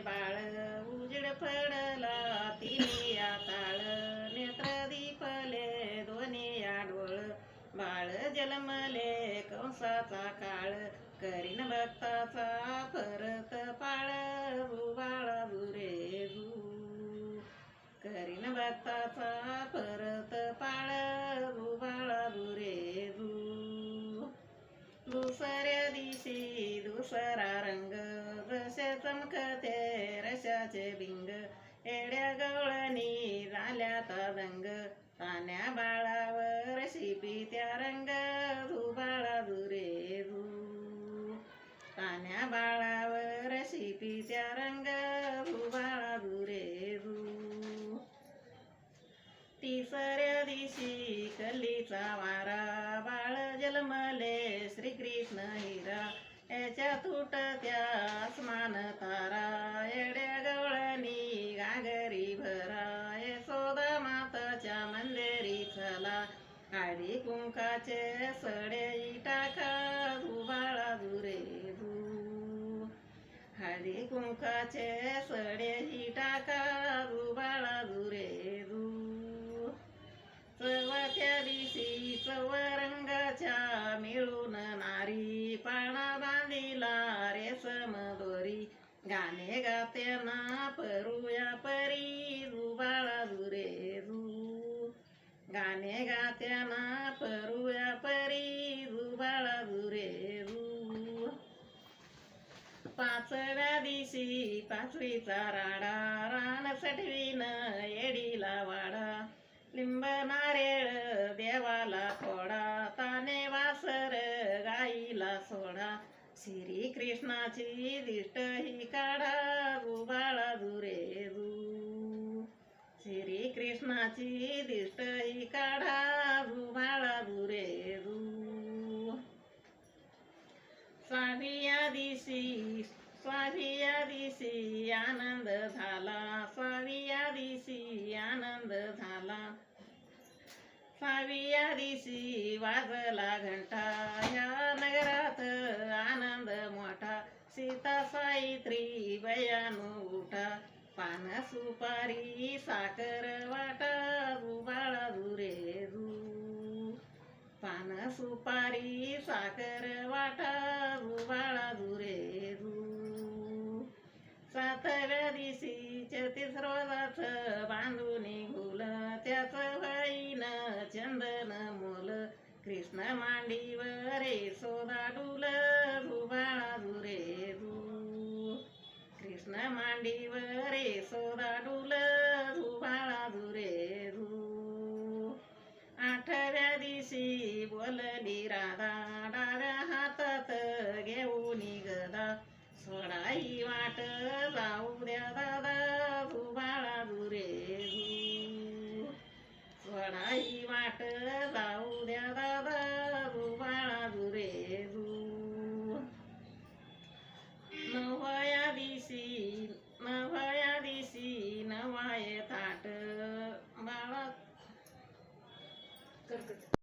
बाळ उजेड पडला तिने या ताळ नेत्र दीपले दोन्ही या डोळ बाळ जन्मले कंसाचा काळ करीन भक्ताचा परत पाळ बाळा दुरे करीन भक्ताचा परत पाळ बाळा दुरे दुसऱ्या दिवशी दुसरा रंग जसे चमकते रशाचे बिंग एड्या गवळणी झाल्या दंग तान्या बाळावर शिपी त्या रंग बाळा दुरे तान्या बाळावर शिपी त्या रंग बाळा दुरे तिसऱ्या दिवशी कलीचा वारा बाळ जन्मले श्रीकृष्ण हिरा याच्या तुटत्या आसमान तारा एड्या गवळणी घागरी भरा यशोदा माताच्या मंदिरी चला हळदी कुंकाचे सडे टाका बाळा दुरे हळदी कुंकाचे सडे टाका बाळा दुरे चवथ्या दिवशी चौरंगाच्या मिळून नारी पाळणा बांधिला रेशम दोरी गाणे गात्यांना परूया परी बाळा दुरे गाणे गात्यांना परूया परी बाळा दुरे पाचव्या दिवशी पाचवीचा राडा रान सटवीन येडीला वाडा लिंब नारेळ देवाला फोडा ताने वासर गाईला सोडा श्री कृष्णाची दिष्ट ही काढा बाळा दुरे श्री कृष्णाची दिष्ट ही काढा बाळा दुरे सहाव्या दिवशी आनंद झाला सहाव्या दिवशी आनंद झाला सहाव्या दिवशी वाजला घंटा या नगरात आनंद मोठा सीता सावित्री बयानू उठा पान सुपारी साखर वाटा बाळा दुरे पान सुपारी साखर वाटा बाळा दुरे सातव्या दिवशी चतीस रोजाचं बांधून घुल त्याच वाईन चंदन मोल कृष्ण मांडीवर यशोदा डुल बाळा दुरे कृष्ण मांडीवर यशोदा डुल बाळा दुरे आठव्या दिवशी बोलली राधा डाव्या हातात घेऊन गदा सोडाई वाट